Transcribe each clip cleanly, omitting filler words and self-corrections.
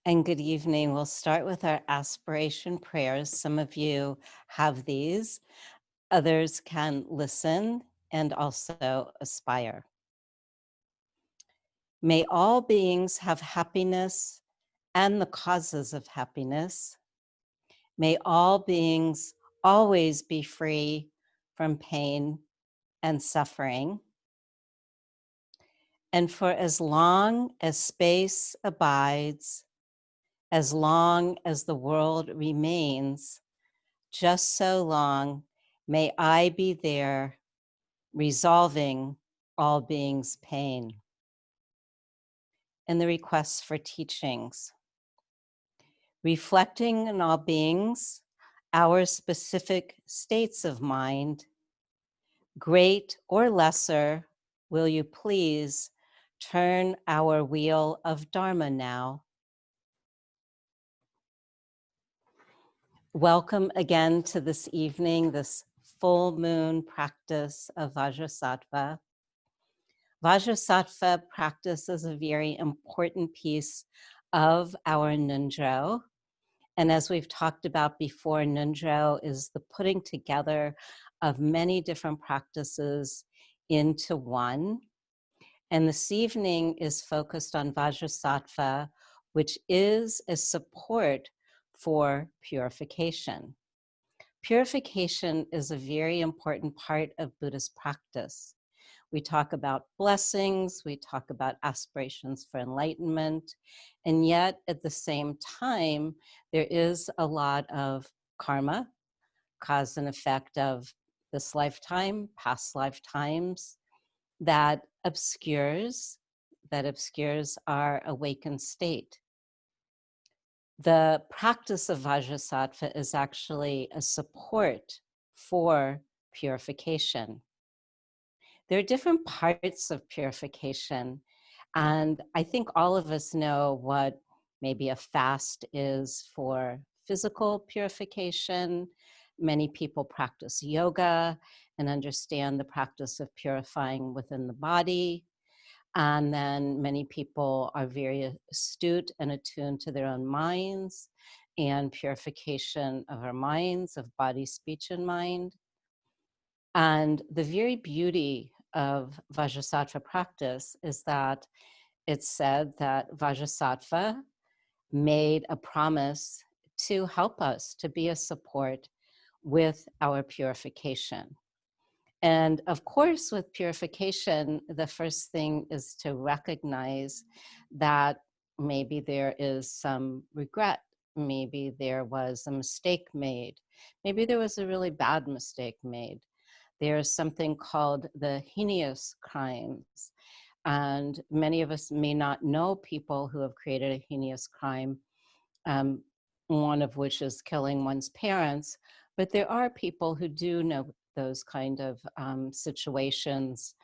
And good evening. We'll start with our aspiration prayers. Some of you have these, others can listen and also aspire. May all beings have happiness and the causes of happiness. May all beings always be free from pain and suffering. And for as long as space abides, as long as the world remains, just so long may I be there, resolving all beings' pain. And the requests for teachings. Reflecting on all beings, our specific states of mind, great or lesser, will you please turn our wheel of Dharma now. Welcome again to this evening, this full moon practice of Vajrasattva. Vajrasattva practice is a very important piece of our Nundro. And as we've talked about before, Nundro is the putting together of many different practices into one. And this evening is focused on Vajrasattva, which is a support for purification. Purification is a very important part of Buddhist practice. We talk about blessings, we talk about aspirations for enlightenment, and yet at the same time, there is a lot of karma, cause and effect of this lifetime, past lifetimes, that obscures our awakened state. The practice of Vajrasattva is actually a support for purification. There are different parts of purification, and I think all of us know what maybe a fast is for physical purification. Many people practice yoga and understand the practice of purifying within the body. And then many people are very astute and attuned to their own minds and purification of our minds, of body, speech, and mind. And the very beauty of Vajrasattva practice is that it's said that Vajrasattva made a promise to help us, to be a support with our purification. And of course, with purification, the first thing is to recognize that maybe there is some regret. Maybe there was a mistake made. Maybe there was a really bad mistake made. There's something called the heinous crimes. And many of us may not know people who have created a heinous crime, one of which is killing one's parents. But there are people who do know those kind of situations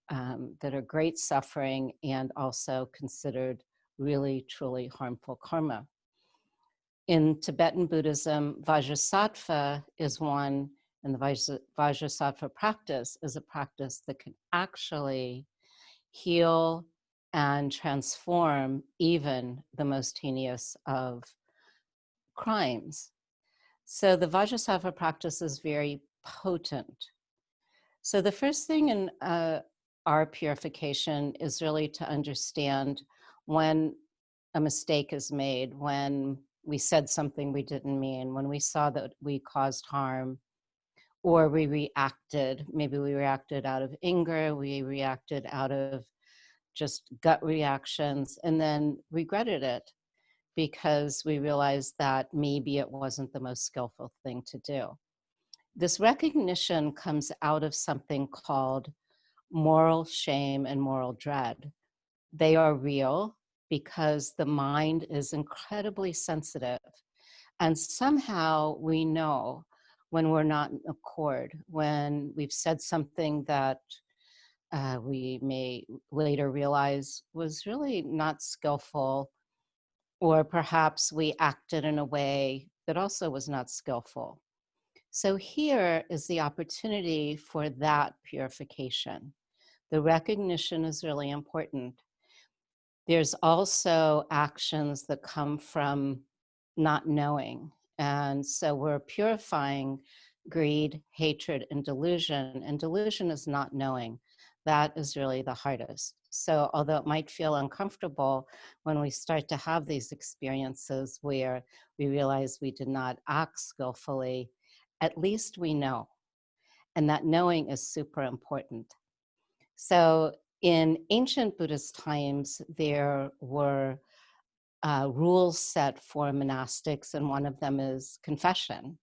that are great suffering and also considered really, truly harmful karma. In Tibetan Buddhism, Vajrasattva is one, and the Vajrasattva practice is a practice that can actually heal and transform even the most heinous of crimes. So the Vajrasattva practice is very potent. So the first thing in our purification is really to understand when a mistake is made, when we said something we didn't mean, when we saw that we caused harm, or we reacted. Maybe we reacted out of anger, we reacted out of just gut reactions, and then regretted it because we realized that maybe it wasn't the most skillful thing to do. This recognition comes out of something called moral shame and moral dread. They are real because the mind is incredibly sensitive. And somehow we know when we're not in accord, when we've said something that we may later realize was really not skillful, or perhaps we acted in a way that also was not skillful. So here is the opportunity for that purification. The recognition is really important. There's also actions that come from not knowing. And so we're purifying greed, hatred, and delusion. And delusion is not knowing. That is really the hardest. So, although it might feel uncomfortable when we start to have these experiences where we realize we did not act skillfully, at least we know. And that knowing is super important. So, in ancient Buddhist times, there were rules set for monastics, and one of them is confession.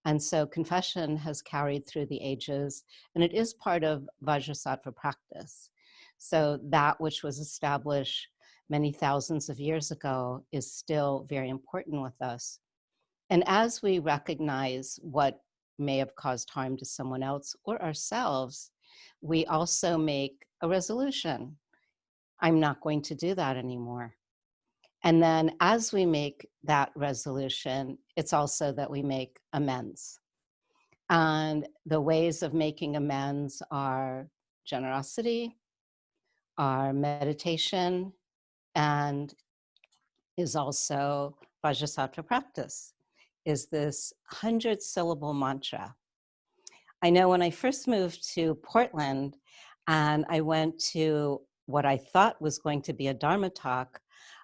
And so confession has carried through the ages, and it is part of Vajrasattva practice. So that which was established many thousands of years ago is still very important with us. And as we recognize what may have caused harm to someone else or ourselves, we also make a resolution. I'm not going to do that anymore. And then as we make that resolution, it's also that we make amends. And the ways of making amends are generosity, are meditation, and is also Vajrasattva practice, is this 100-syllable mantra. I know when I first moved to Portland and I went to what I thought was going to be a Dharma talk,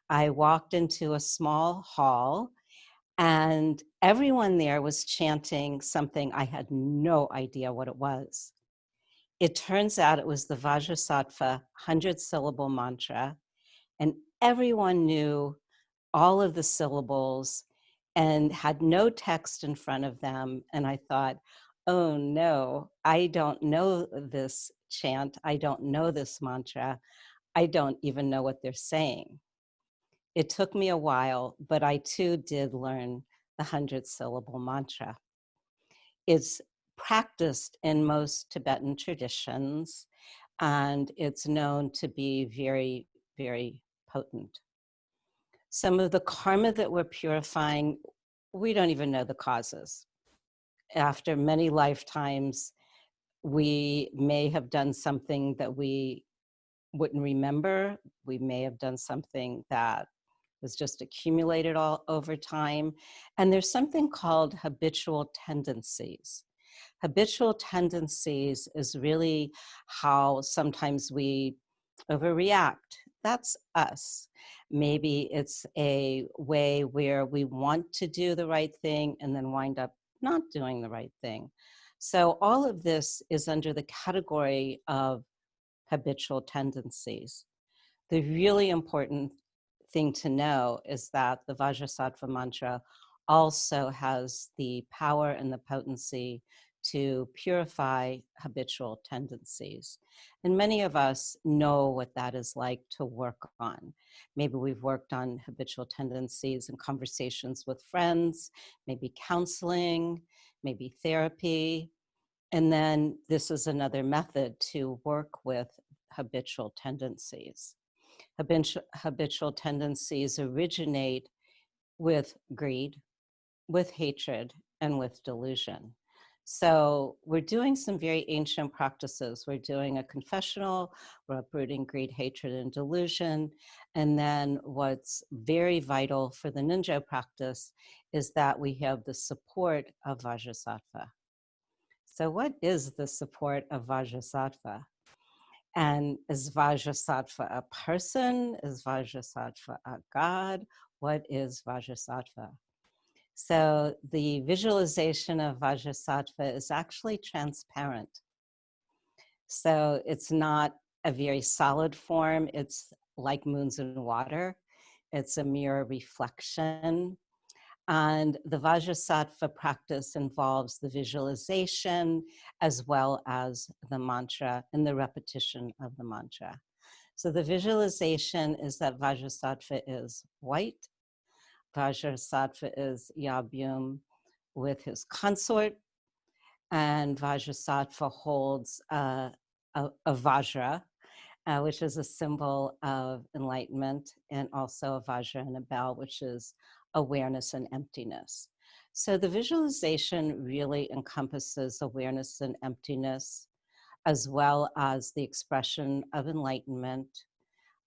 I walked into a small hall and everyone there was chanting something I had no idea what it was. It turns out it was the Vajrasattva 100-syllable mantra, and everyone knew all of the syllables and had no text in front of them. And I thought, oh no, I don't know this chant. I don't know this mantra. I don't even know what they're saying. It took me a while, but I too did learn the 100-syllable mantra. It's practiced in most Tibetan traditions, and it's known to be very, very potent. Some of the karma that we're purifying, we don't even know the causes. After many lifetimes, we may have done something that we wouldn't remember. We may have done something that was just accumulated all over time. And there's something called habitual tendencies. Habitual tendencies is really how sometimes we overreact. That's us. Maybe it's a way where we want to do the right thing and then wind up not doing the right thing. So all of this is under the category of habitual tendencies. The really important thing to know is that the Vajrasattva mantra also has the power and the potency to purify habitual tendencies. And many of us know what that is like to work on. Maybe we've worked on habitual tendencies in conversations with friends, maybe counseling, maybe therapy. And then this is another method to work with habitual tendencies. Habitual tendencies originate with greed, with hatred, and with delusion. So we're doing some very ancient practices. We're doing a confessional, we're uprooting greed, hatred, and delusion. And then what's very vital for the ninja practice is that we have the support of Vajrasattva. So what is the support of Vajrasattva? And is Vajrasattva a person? Is Vajrasattva a god? What is Vajrasattva? So the visualization of Vajrasattva is actually transparent. So it's not a very solid form. It's like moons and water. It's a mirror reflection. And the Vajrasattva practice involves the visualization as well as the mantra and the repetition of the mantra. So the visualization is that Vajrasattva is white. Vajrasattva is Yabum with his consort, and Vajrasattva holds a Vajra, which is a symbol of enlightenment, and also a Vajra and a bell, which is awareness and emptiness. So the visualization really encompasses awareness and emptiness, as well as the expression of enlightenment,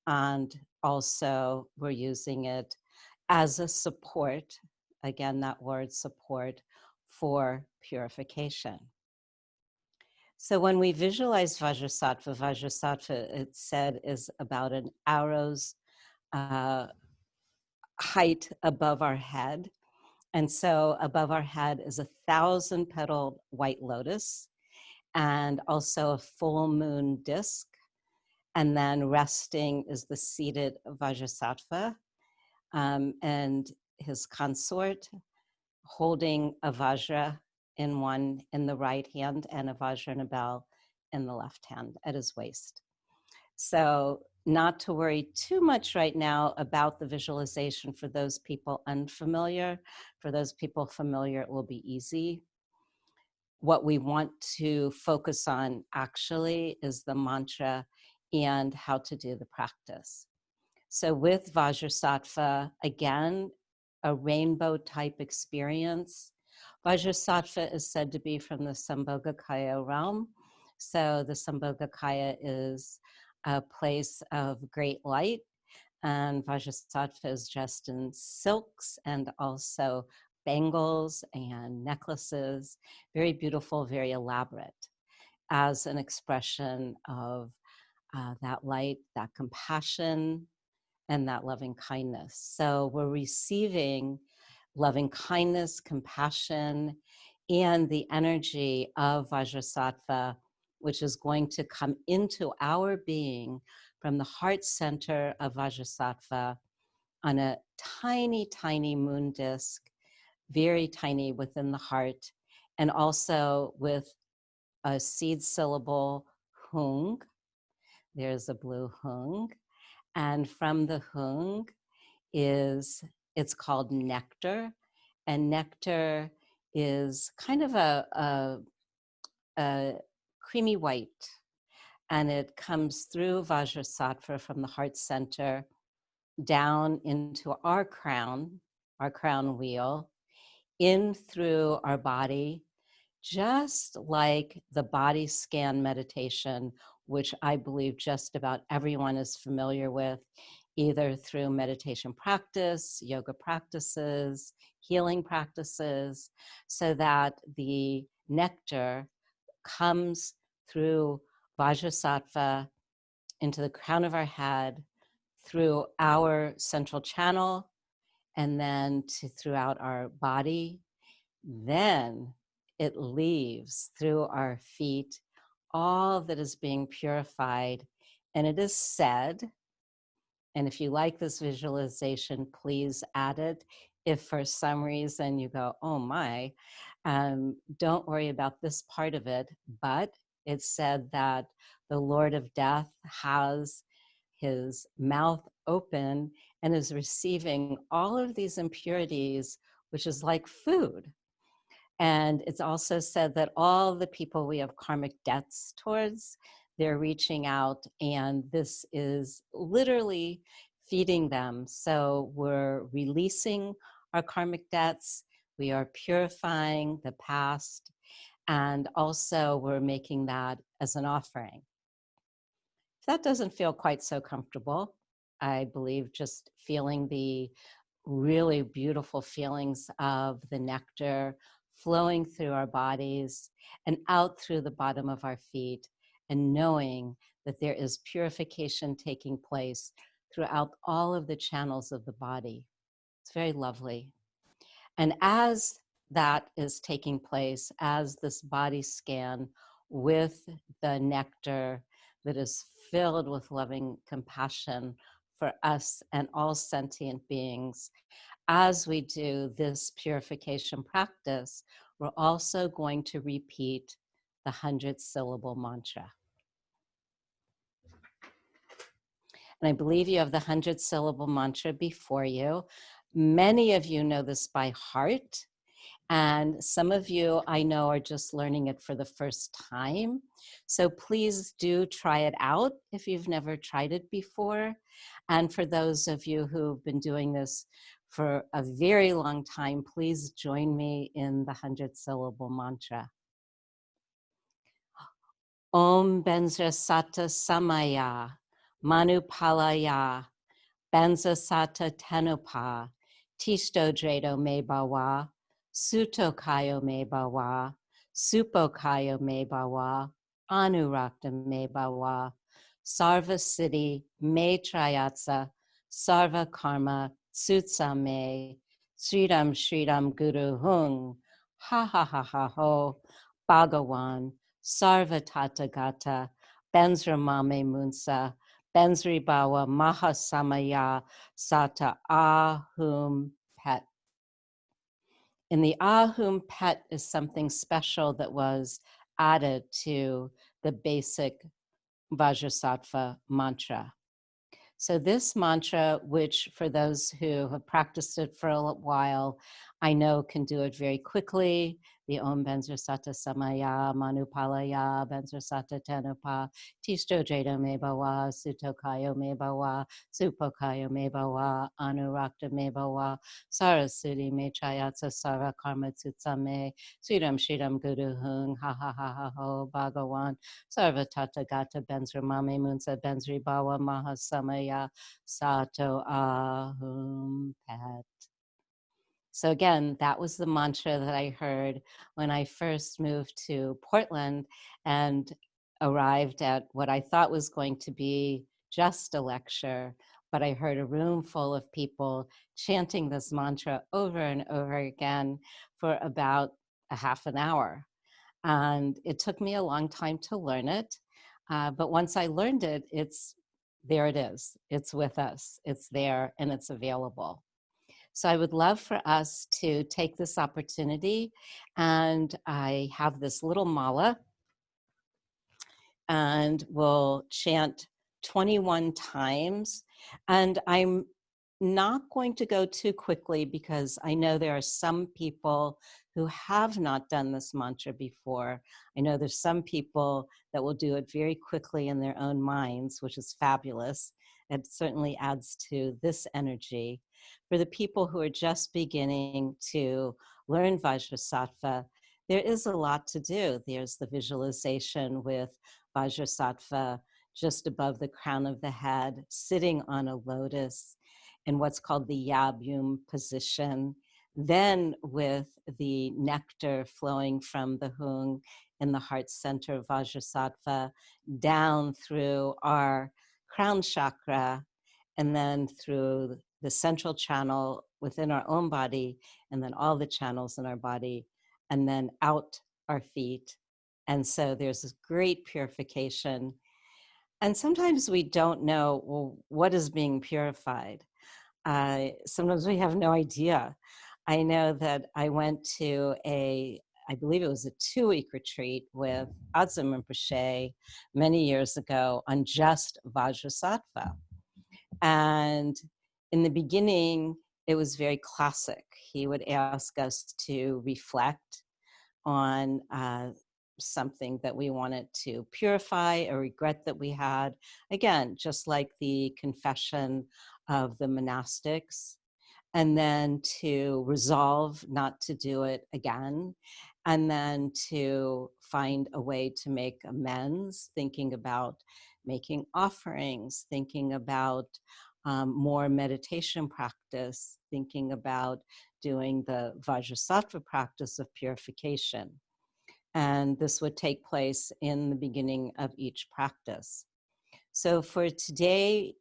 And also we're using it as a support, again, that word support, for purification. So when we visualize Vajrasattva, Vajrasattva, it said, is about an arrow's height above our head. And so above our head is 1,000-petaled white lotus and also a full moon disk. And then resting is the seated Vajrasattva and his consort holding a Vajra in the right hand and a Vajra and a bell in the left hand at his waist. So not to worry too much right now about the visualization for those people unfamiliar. For those people familiar, it will be easy. What we want to focus on actually is the mantra and how to do the practice. So with Vajrasattva, again, a rainbow type experience. Vajrasattva is said to be from the Sambhogakaya realm. So the Sambhogakaya is a place of great light, and Vajrasattva is dressed in silks and also bangles and necklaces, very beautiful, very elaborate, as an expression of that light, that compassion, and that loving kindness. So we're receiving loving kindness, compassion, and the energy of Vajrasattva, which is going to come into our being from the heart center of Vajrasattva on a tiny, tiny moon disk, very tiny within the heart, and also with a seed syllable, hung. There's a blue hung. And from the hung it's called nectar. And nectar is kind of a creamy white. And it comes through Vajrasattva from the heart center down into our crown wheel, in through our body, just like the body scan meditation, which I believe just about everyone is familiar with, either through meditation practice, yoga practices, healing practices, so that the nectar comes through Vajrasattva into the crown of our head, through our central channel, and then throughout our body. Then it leaves through our feet all that is being purified. And it is said, and if you like this visualization, please add it. If for some reason you go, oh my, don't worry about this part of it, but it's said that the Lord of Death has his mouth open and is receiving all of these impurities, which is like food. And it's also said that all the people we have karmic debts towards, they're reaching out, and this is literally feeding them. So we're releasing our karmic debts, we are purifying the past, and also we're making that as an offering. If that doesn't feel quite so comfortable, I believe just feeling the really beautiful feelings of the nectar flowing through our bodies and out through the bottom of our feet, and knowing that there is purification taking place throughout all of the channels of the body. It's very lovely. And as that is taking place, as this body scan with the nectar that is filled with loving compassion for us and all sentient beings, as we do this purification practice, we're also going to repeat the 100-syllable mantra. And I believe you have the 100-syllable mantra before you. Many of you know this by heart, and some of you I know are just learning it for the first time. So please do try it out if you've never tried it before. And for those of you who've been doing this for a very long time, please join me in the 100-syllable mantra. Om Vajrasattva Samaya, Manupalaya, Vajrasattva tenupa, Tistodredo me bawa, Sutokayo me bawa, Supokayo me bawa, Anurakta me bawa, Sarva siddhi me trayatsa, Sarva karma tsutsa me, Sridam Sridam Guru Hung, ha ha ha ha ho, Bhagawan, Sarva Tathagata, Benzramame Munsa, Benzri Bawa Mahasamaya Sata Ahum Pet. And the Ahum Pet is something special that was added to the basic Vajrasattva mantra. So this mantra, which for those who have practiced it for a while, I know can do it very quickly. The Om Vajrasattva Samaya, Manupalaya, Vajrasattva Tenupa, Tisto Jada Mebawa, Sutokayo Mebawa, Supokayo Mebawa, Anurakta Mebawa, Sarasudi Me Chayatsa Sara Karma Tsutsame, Sridam Shridam Guru Hung, Ha Ha Ha Ha Ho, Bhagawan, Sarva Tathagata Benzra Mame Munsa Benzri Bawa Mahasamaya Sato Ahum Pet. So again, that was the mantra that I heard when I first moved to Portland and arrived at what I thought was going to be just a lecture, but I heard a room full of people chanting this mantra over and over again for about a half an hour. And it took me a long time to learn it. But once I learned it, there it is. It's with us. It's there and it's available. So I would love for us to take this opportunity, and I have this little mala, and we'll chant 21 times. And I'm not going to go too quickly because I know there are some people who have not done this mantra before. I know there's some people that will do it very quickly in their own minds, which is fabulous. It certainly adds to this energy. For the people who are just beginning to learn Vajrasattva, there is a lot to do. There's the visualization with Vajrasattva just above the crown of the head, sitting on a lotus in what's called the Yabum position. Then with the nectar flowing from the hung in the heart center of Vajrasattva down through our crown chakra and then through the central channel within our own body and then all the channels in our body and then out our feet. And so there's this great purification. And sometimes we don't know, well, what is being purified? Sometimes we have no idea. I know that I went to I believe it was a 2-week retreat with Adzim Rinpoche many years ago on just Vajrasattva. And in the beginning, it was very classic. He would ask us to reflect on something that we wanted to purify, a regret that we had. Again, just like the confession of the monastics, and then to resolve not to do it again, and then to find a way to make amends, thinking about making offerings, thinking about more meditation practice, thinking about doing the Vajrasattva practice of purification. And this would take place in the beginning of each practice. So for today,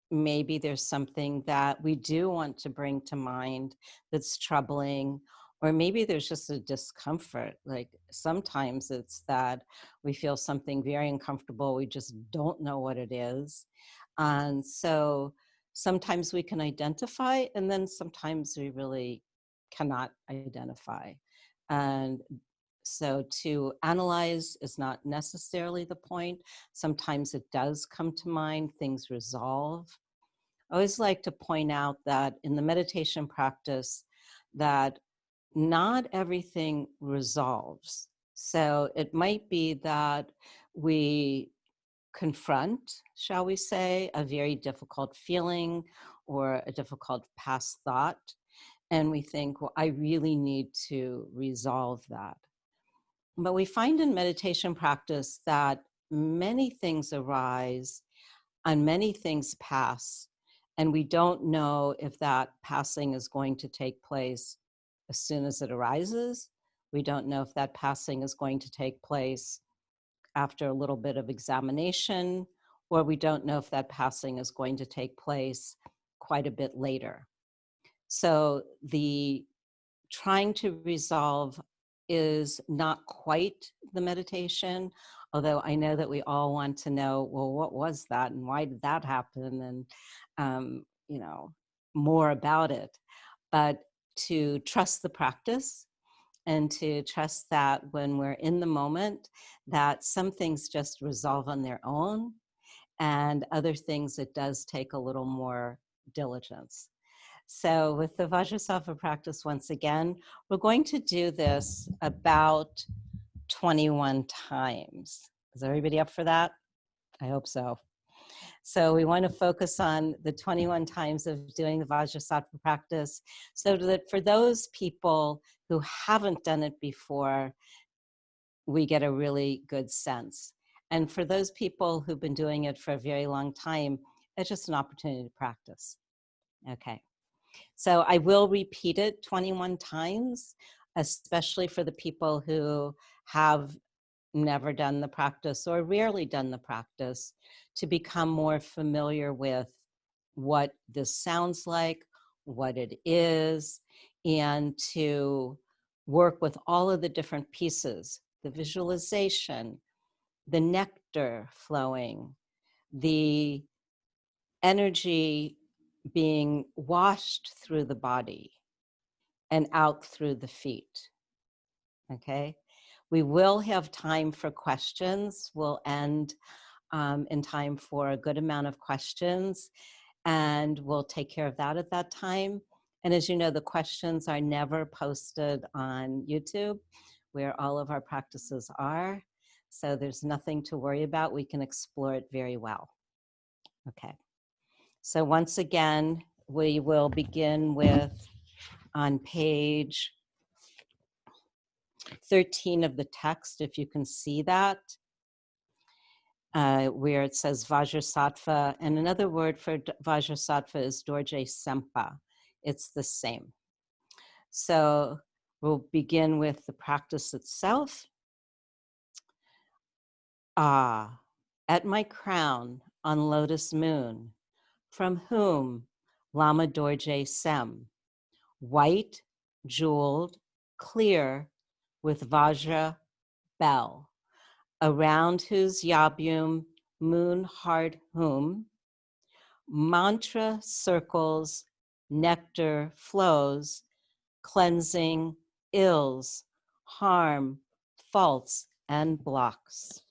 maybe there's something that we do want to bring to mind that's troubling, or maybe there's just a discomfort. Like sometimes it's that we feel something very uncomfortable, we just don't know what it is. And so sometimes we can identify, and then sometimes we really cannot identify. And so to analyze is not necessarily the point. Sometimes it does come to mind, things resolve. I always like to point out that in the meditation practice that not everything resolves. So it might be that we confront, shall we say, a very difficult feeling or a difficult past thought, and we think, well, I really need to resolve that. But we find in meditation practice that many things arise on many things pass, and we don't know if that passing is going to take place as soon as it arises. We don't know if that passing is going to take place after a little bit of examination, or we don't know if that passing is going to take place quite a bit later. So the trying to resolve is not quite the meditation, although I know that we all want to know, well, what was that and why did that happen? And, more about it. But to trust the practice and to trust that when we're in the moment, that some things just resolve on their own, and other things it does take a little more diligence. So with the Vajrasattva practice, once again, we're going to do this about 21 times. Is everybody up for that? I hope so. So we want to focus on the 21 times of doing the Vajrasattva practice, so that for those people who haven't done it before, we get a really good sense. And for those people who've been doing it for a very long time, it's just an opportunity to practice. Okay. So I will repeat it 21 times, especially for the people who have never done the practice or rarely done the practice, to become more familiar with what this sounds like, what it is, and to work with all of the different pieces, the visualization, the nectar flowing, the energy being washed through the body and out through the feet. Okay? We will have time for questions. We'll end in time for a good amount of questions, and we'll take care of that at that time. And as you know, the questions are never posted on YouTube, where all of our practices are. So there's nothing to worry about. We can explore it very well. Okay. So once again, we will begin with on page 13 of the text, if you can see that, where it says Vajrasattva, and another word for Vajrasattva is Dorje Sempa. It's the same. So we'll begin with the practice itself. At my crown on lotus moon, from whom Lama Dorje Sem, white, jeweled, clear, with Vajra bell, around whose yabum moon heart whom mantra circles, nectar flows, cleansing ills, harm, faults, and blocks.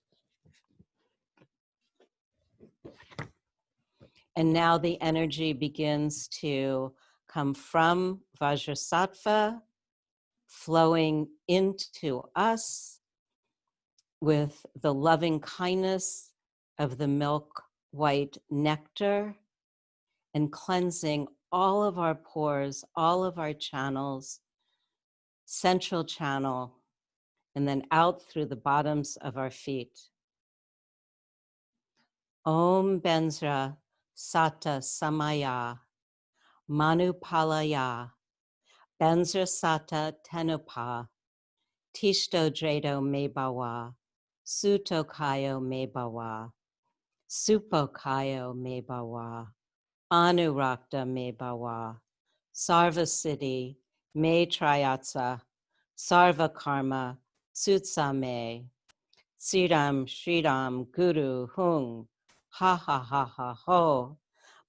And now the energy begins to come from Vajrasattva, flowing into us with the loving kindness of the milk white nectar, and cleansing all of our pores, all of our channels, central channel, and then out through the bottoms of our feet. Om Benzra Sata Samaya Manupalaya Benzra Sata Tenupa Tishto Dredo Mebawa Suto Kayo Mebawa Supo Kayo Mebawa Anurakta Mebawa Sarva Siddhi Me Trayatsa Sarva Karma Tsutsa Me Siddham Shridam Guru Hung Ha Ha Ha Ha Ho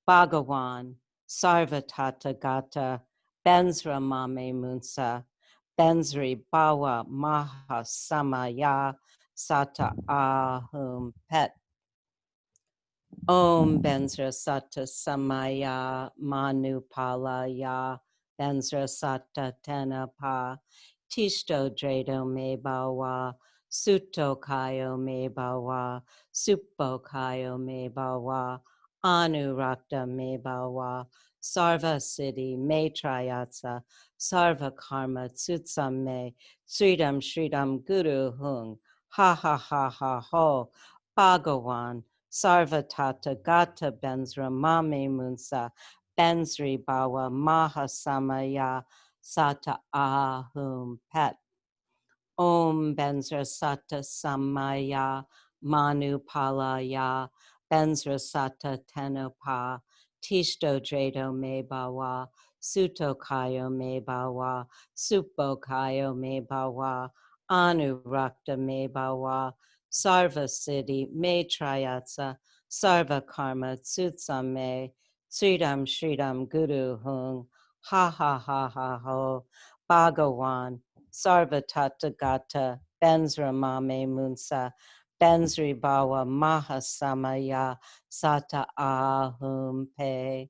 Bhagawan Sarva Tata Gata Benzra Mame Munsa Benzri Bawa Maha Samaya Sata Ahum Pet Om Benzra Sata Samaya Manupalaya Benzra Sata Tenapa Tishto Dredo Mebawa Sutto Kayo Mebawa Suppo Kayo Mebawa Anurakta Mebawa Sarva Siddhi Me Trayatsa Sarva Karma Tsutsam Me Sridam Shridam Guru Hung Ha Ha Ha Ha Ho Bhagawan Sarva Tata Gata Benzra Mame Munsa Benzri Bawa Mahasamaya Sata Ahum Pet. Om Vajrasattva Samaya Manu Palaya Vajrasattva Tenopa Tishto Dredo Mebawa Suto Kayo Mebawa Supo Kayo Mebawa Anurakta Mebawa Sarva Siddhi Me Trayatsa Sarva Karma Tsutsame Sridam Shridam Guru Hung Ha Ha Ha Ha Ho Bhagawan Sarva Tathagata Benzra Mame Munsa Benzri Bawa Mahasamaya Sata Ahum Pe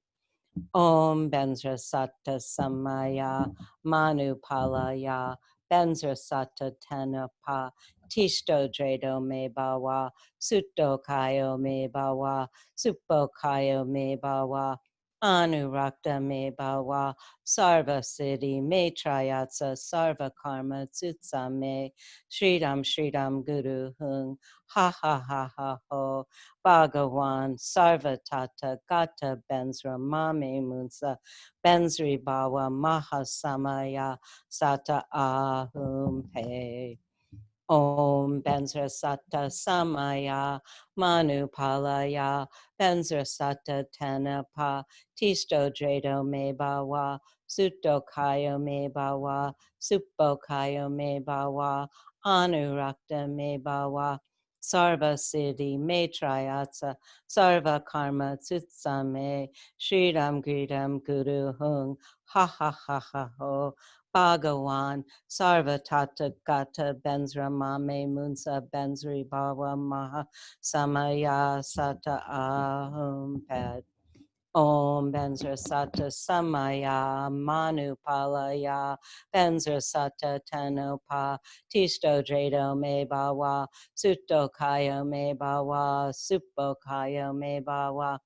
Om Benzra Satta Samaya Manu Palaya Benzra Satta Tenapa Tishto Dredo Me Bawa Sutto Kayo Me Bawa Suppo Kayo Me Bawa Anurakta Me Bawa Sarva Siddhi Me Trayatsa Sarva Karma Tsutsa Me Shridam Shridam Guru Hung Ha Ha Ha Ha Ho Bhagawan Sarva Tata Gata Benzra Mame Munsa Benzri Bawa Mahasamaya Sata Ahum Pe Om Benzra Sata Samaya Manu Palaya Benzra Sata Tenapa Tisto Dredo Me Bawa Sutto Kayo Me Bawa Suppo Kayo Me Bawa Anurakta Me Bawa Sarva Siddhi Me Trayatsa Sarva Karma Tsutsame Shridam Gridam Guru Hung Ha Ha Ha Ha Ho Bhagawan Sarva Tata Gata Benzra Mame Munsa Benzri Bawa Maha Samaya Sata Ahum Ped Om Benzra Sata Samaya Manu Palaya Benzra Sata Tenopa Tisto Dredo Me Bawa Sutto Kayo Me Bawa Suppo Kayo Me Bawa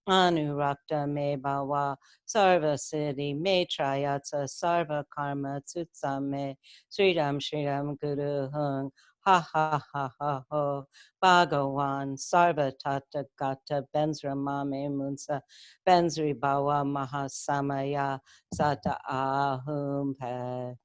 Anurakta Me Bawa Sarva Siddhi Me Trayatsa Sarva Karma Tsutsa Me Sridam Shridam Guru Hung Ha Ha Ha Ha Ho Bhagawan Sarva Tata Gata Benzra Mame Munsa Benzri Bawa Mahasamaya Sata Ahum Pe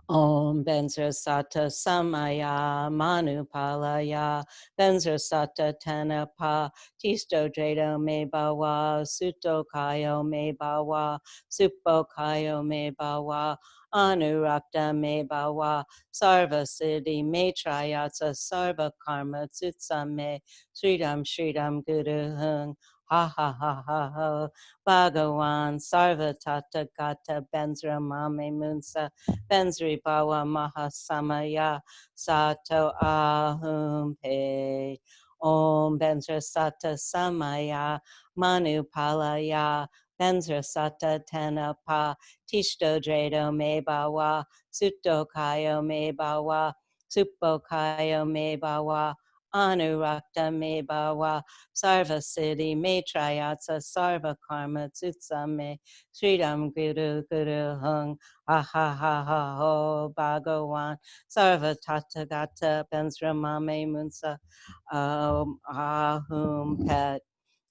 Om Benzra Sata Samaya Manu Palaya Benzra Sata Tanapa Tisto Dredo Me Bawa Sutto Kayo Me Bawa Suppo Kayo Me Bawa Anurakta Me Bawa Sarva Siddhi Me Trayatsa Sarva Karma Tsutsa Me Sridam Shridam Guru Hung Ha Ha Ha Ha Ha Bhagawan Sarva Tata Gata Benzra Mame Munsa Benzri Bawa Mahasamaya Sato Ahum Pe Om Benzra Sata Samaya Manu Palaya Benzra Sata Tenapa Tishto Dredo Me Bawa Sutto Kayo Me Bawa Suppo Kayo Me Bawa Anurakta Me Bawa Sarva Siddhi Me Trayatsa Sarva Karma Tsutsa Me Sridam Guru Guru Hung Ha Ha Ha Ha Ho Bhagawan Sarva Tathagata Benzra Mame Munsa Ahum Pet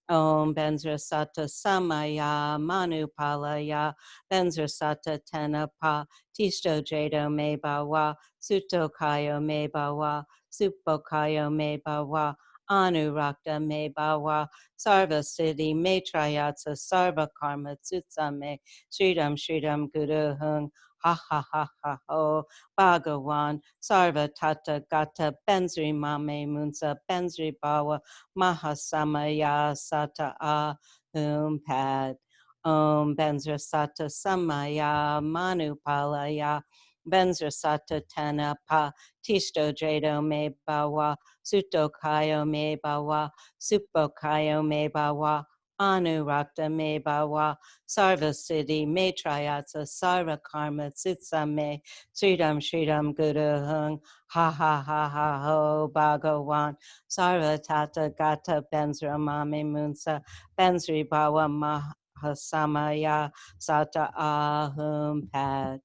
Om Benzra Sata Samaya Manu Palaya Benzra Sata Tenapa Tisto Jado Me Bawa Sutto Kayo Me Bawa Suppo Kayo Me Bawa Anurakta Me Bawa Sarva Siddhi Me Trayatsa Sarva Karma Tsutsa Me Sridam Shridam Guru Hung Ha Ha Ha Ha Ho Bhagawan Sarva Tata Gata Benzri Mame Munsa Benzri Bawa Mahasamaya Sata Ahum Pad Om Benzra Sata Samaya Manu Palaya Benzra Sata Tanapa Tisto Dredo Me Bawa Sutto Kayo Me Bawa Suppo Kayo Me Bawa Anurakta Me Bawa Sarva Siddhi Me Trayatsa Sarva Karma Tsutsa Me Sridam Shridam Guru Hung Ha Ha Ha Ha Ho Bhagawan Sarva Tata Gata Benzra Mame Munsa Benzri Bawa Mahasamaya Sata Ahum Pad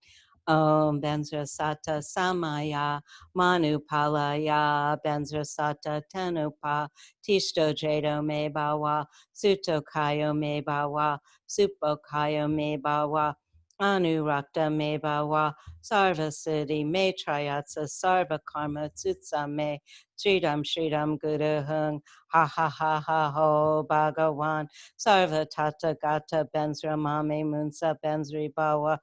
Om Vajrasattva Samaya Manupalaya Vajrasattva Tenupa Tishto Jado Me Bawa Sutto Kayo Me Bawa Supo Kayo Me Bawa Anurakta Me Bawa Sarva Siddhi Me Trayatsa Sarva Karma Tsutsa Me Sridam Sridam Guru Hung Ha Ha Ha Ha Ho Bhagawan Sarva Tata Gata Benzra Mame Munsa Benzri Bawa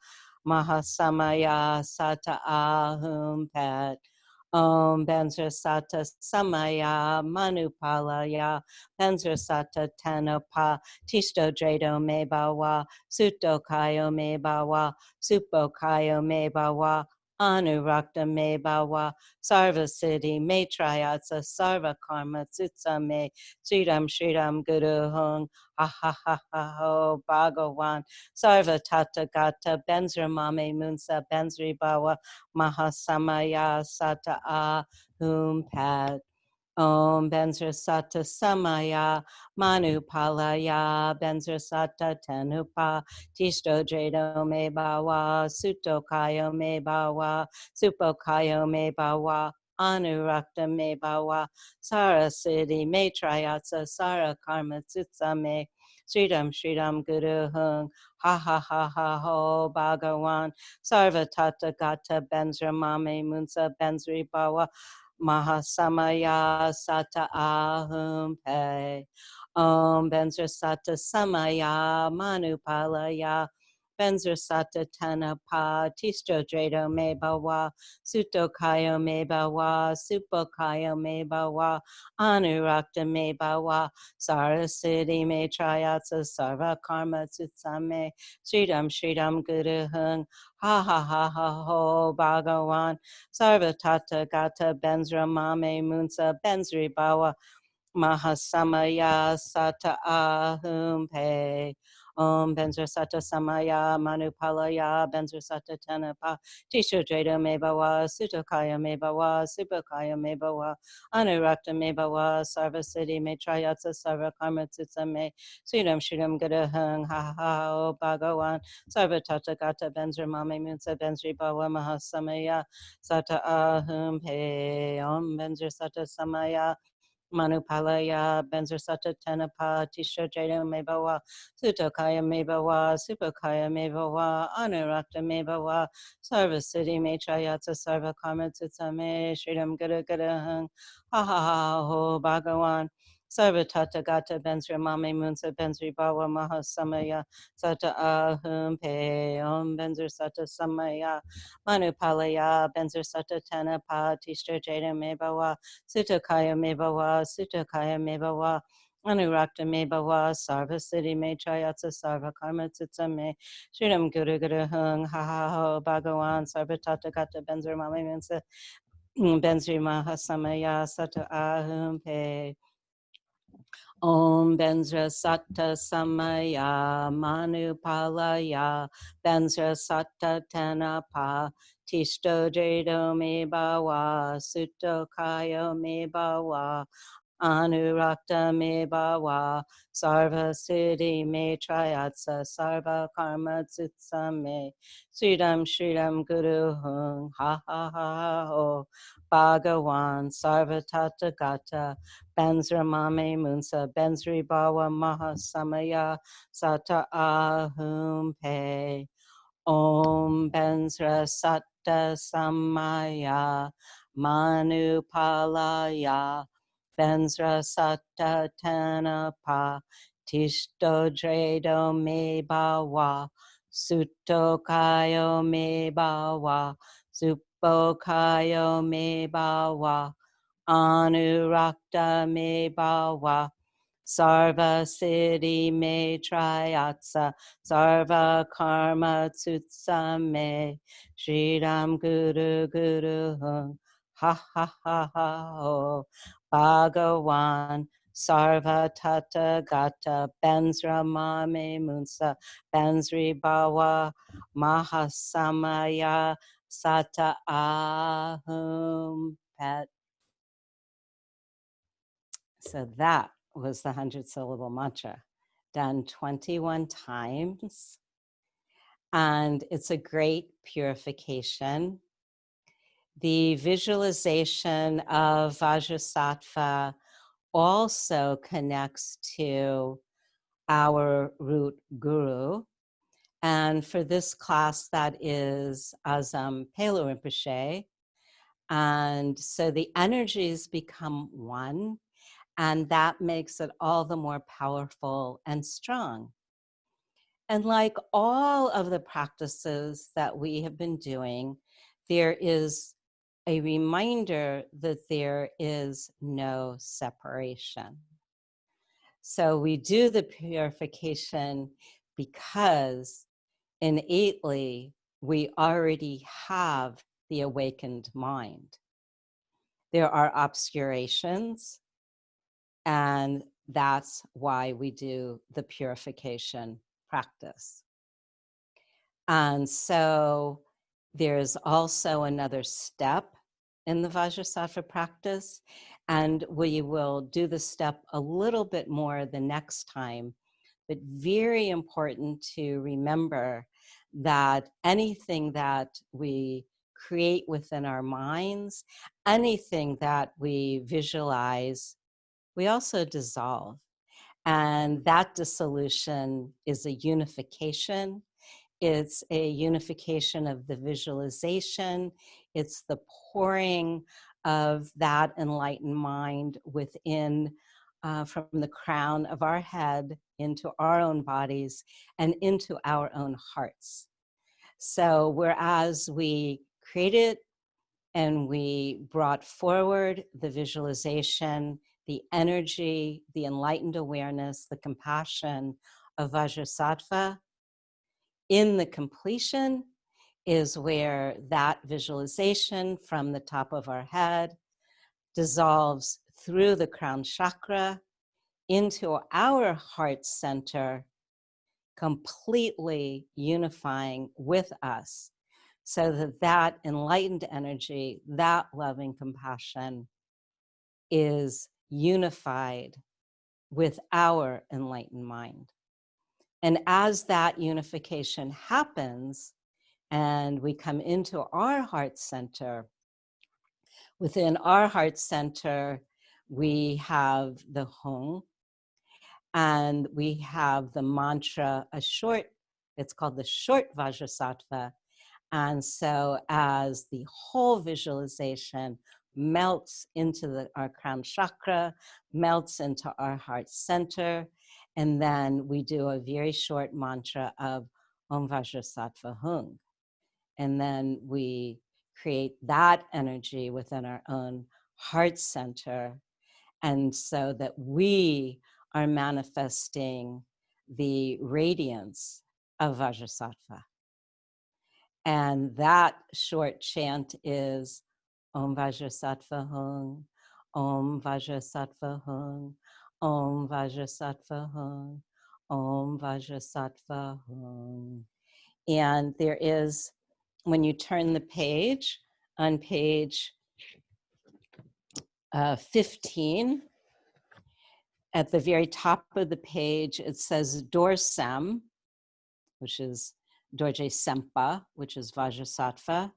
Mahasamaya Sata Ahum Pet Om Vajrasattva Samaya Manupalaya Vajrasattva Tanapa Tisto Drado Me Bawa Sutto Kayo Me Bawa Supo Kayo Me Bawa Anurakta Me Bawa Sarva Siddhi Me Trayatsa Sarva Karma Tsutsa Me Sridam Sridam Guru Hung Ha Ha Ha Ha Ho Bhagawan Sarva Tata Gata Benzra Mame Munsa Benzri Bawa Mahasamaya Sata Ahum Pad Om Vajrasattva Samaya Manupalaya Vajrasattva Tenupa Tisto Jado Me Bawa Sutto Kayo Me Bawa Supo Kayo Me Bawa Anurakta Me Bawa Sara Siddhi Me Trayatsa Sara Karma Tsutsa Me Sridam Sridam Guru Hung Ha Ha Ha Ha Ho Bhagawan Sarva Tata Gata Benzra Mame Munsa Benzri Bawa Mahasamaya Sata Ahum Pe Om Vajrasattva Samaya Manupalaya Vajrasattva Tanapa Tisto Drado Me Bawa Sutto Kayo Me Bawa Supo Kayo Me Bawa Anurakta Me Bawa Sarasiddhi Me Trayatsa Sarva Karma Tsutsame Sridam Sridam Guru Hung Ha Ha Ha Ha Ho Bhagawan Sarva Tata Gata Benzra Mame Munsa Benzri Bawa Mahasamaya Sata Ahum Pe Om Benzra Sata Samaya Manupalaya Benzra Sata Tanapa Tisho Jada Mebawa Sutokaya Mebawa Supakaya Mebawa Anurakta Mebawa Sarva Siddhi Me Trayatsa Sarva Karma Tsutsa Me Sridam Shridam Gada Hung Ha Ha O Bhagawan Sarva Tata Gata Benzra Mame Munsa Benzri Bawa Mahasamaya Sata Ahum Pe Om Benzra Sata Samaya Manupalaya Benzrasatta Tanapa Tisha Jada Mebawa Sutokaya Mebawa Supakaya Mebawa Anurakta Mebawa Sarva Siddhi Metrayatsa Sarva Karma Tsutsa Shridam Gada Gada Hung Ha Ha Ha Ho Bhagawan Sarva Tata Gata Benzra Mame Munsa Benzri Bawa Mahasamaya Sata Ahum Pe Om Benzrasatta Samaya Manupalaya Benzrasatta Tanapa Tisha Jada Mebawa Sutokaya Mebawa, Anurakta Mebawa, Sarva Siddhi Me Trayatsa Sarva Karma Tsutsa Me, Sridam Guru Guru Hung, Ha Ha Ho Bhagawan, Sarva Tata Gata Benzri Mame Mensa, Benzri Mahasamaya Sata Ahum Pe. Om Vajrasattva Samaya Manupalaya Vajrasattva Tanapa Tisto Jado Me Bawa Sutto Kayo Me Bawa Anurakta Me Bawa Sarva Siddhi Me Trayatsa Sarva Karma Tsutsa Me Sridam Sridam Guru Hung Ha Ha Ha Ho Bhagawan Sarva Tata Gata Benzra Mame Munsa Benzri Bawa Mahasamaya Sata Ahum Pe Om Benzra Satta Samaya Manupalaya Benzra Satta Tanapa Tishto Dredo Me Bawa Sutto Kayo Me Bawa Supo Kayo Me Bawa Anurakta Me Bawa Sarva Siddhi Me Trayatsa Sarva Karma Tsutsa Me Sridam Guru Guru Hung Ha Ha Ha Ha Ho Bhagawan Sarva Tata Gata Benzra Mame Munsa Benzri Bawa Mahasamaya Sata Ahum Pet. So that was the 100 syllable mantra, done 21 times. and it's a great purification. The visualization of Vajrasattva also connects to our root guru. And for this class, that is Azam Pelu Rinpoche. And so the energies become one, and that makes it all the more powerful and strong. And like all of the practices that we have been doing, there is a reminder that there is no separation. So we do the purification because innately we already have the awakened mind. There are obscurations, and that's why we do the purification practice. And so there's also another step in the Vajrasattva practice, and we will do the step a little bit more the next time. But very important to remember that anything that we create within our minds, anything that we visualize, we also dissolve. And that dissolution is a unification. It's a unification of the visualization. It's the pouring of that enlightened mind within, from the crown of our head into our own bodies and into our own hearts. So whereas we created and we brought forward the visualization, the energy, the enlightened awareness, the compassion of Vajrasattva, in the completion is where that visualization from the top of our head dissolves through the crown chakra into our heart center, completely unifying with us, so that that enlightened energy, that loving compassion is unified with our enlightened mind. And as that unification happens, and we come into our heart center, within our heart center, we have the Hung, and we have the mantra, it's called the short Vajrasattva. And so as the whole visualization melts into our crown chakra, melts into our heart center, and then we do a very short mantra of Om Vajrasattva Hung. And then we create that energy within our own heart center. And so that we are manifesting the radiance of Vajrasattva. And that short chant is Om Vajrasattva Hung, Om Vajrasattva Hung, Om Vajrasattva Hung, Om Vajrasattva Hung. And there is, when you turn the page, on page 15, at the very top of the page, it says Dorsem, which is Dorje Sempa, which is Vajrasattva,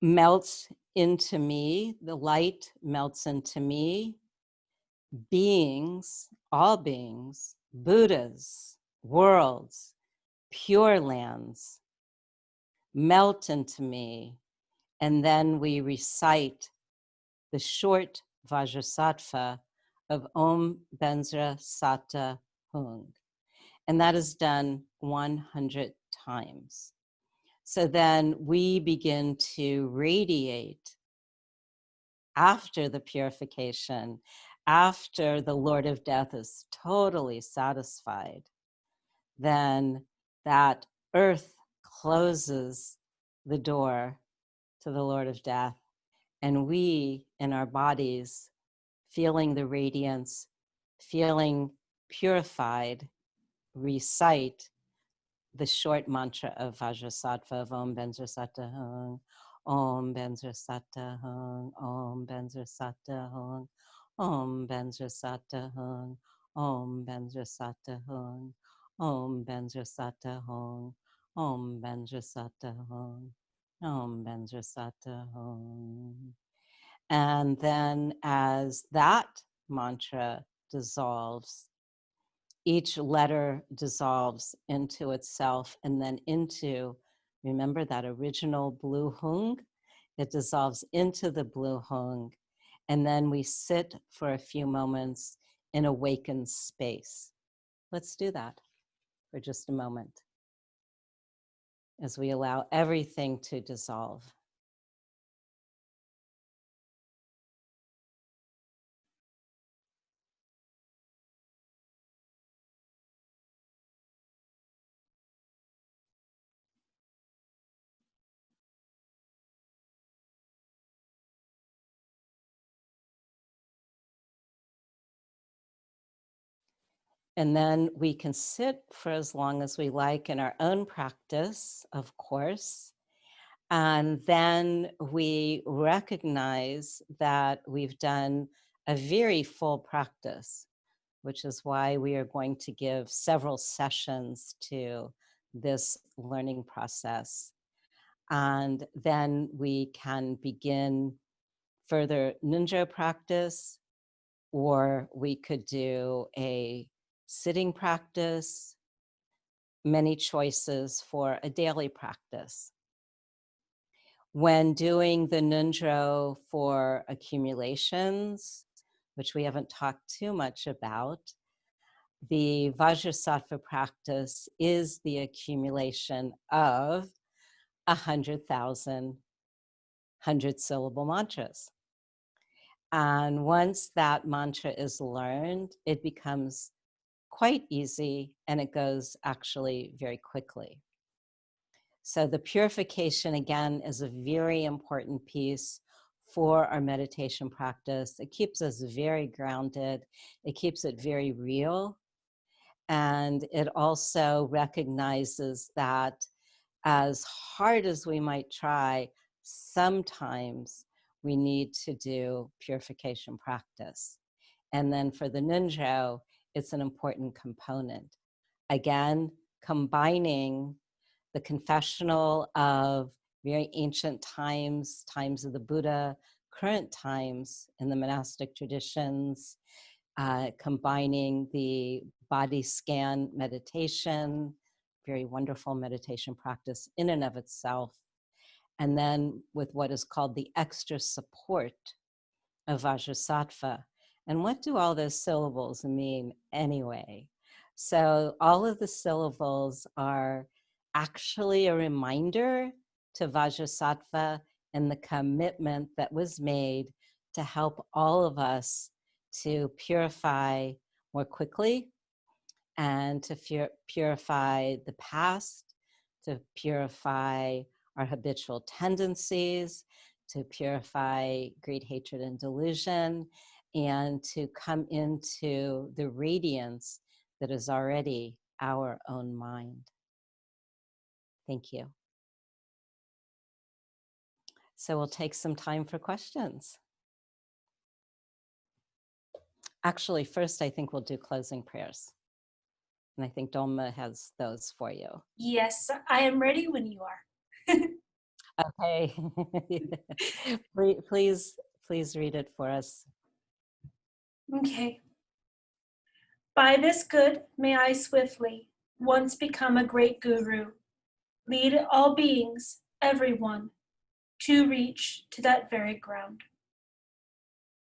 melts into me, the light melts into me, beings, all beings, Buddhas, worlds, pure lands, melt into me, and then we recite the short Vajrasattva of Om Vajrasattva Hung. And that is done 100 times. So then we begin to radiate after the purification, after the Lord of Death is totally satisfied, then that earth closes the door to the Lord of Death, and we in our bodies, feeling the radiance, feeling purified, recite the short mantra of Vajrasattva of Om Vajrasattva Hung, Om Vajrasattva Hung, Om Vajrasattva Hung, Om Vajrasattva Hung, Om Vajrasattva Hung, Om Vajrasattva Hong. Om Vajrasattva Hong. Om Vajrasattva Hong. And then as that mantra dissolves, each letter dissolves into itself and then into, remember that original blue hung? It dissolves into the blue hung. And then we sit for a few moments in awakened space. Let's do that for just a moment as we allow everything to dissolve. And then we can sit for as long as we like in our own practice, of course. And then we recognize that we've done a very full practice, which is why we are going to give several sessions to this learning process. And then we can begin further ninja practice, or we could do a sitting practice, many choices for a daily practice. When doing the Nundro for accumulations, which we haven't talked too much about, the Vajrasattva practice is the accumulation of 100,000 100-syllable mantras. And once that mantra is learned, it becomes quite easy and it goes actually very quickly. So the purification, again, is a very important piece for our meditation practice. It keeps us very grounded. It keeps it very real. And it also recognizes that as hard as we might try, sometimes we need to do purification practice. And then for the Nundro, it's an important component. Again, combining the confessional of very ancient times, times of the Buddha, current times in the monastic traditions, combining the body scan meditation, very wonderful meditation practice in and of itself, and then with what is called the extra support of Vajrasattva. And what do all those syllables mean anyway? So all of the syllables are actually a reminder to Vajrasattva and the commitment that was made to help all of us to purify more quickly and to purify the past, to purify our habitual tendencies, to purify greed, hatred, and delusion, and to come into the radiance that is already our own mind. Thank you. So we'll take some time for questions. Actually, first, I think we'll do closing prayers. And I think Dolma has those for you. Yes, I am ready when you are. Okay. Please read it for us. Okay. By this good, may I swiftly once become a great guru, lead all beings, everyone, to reach to that very ground.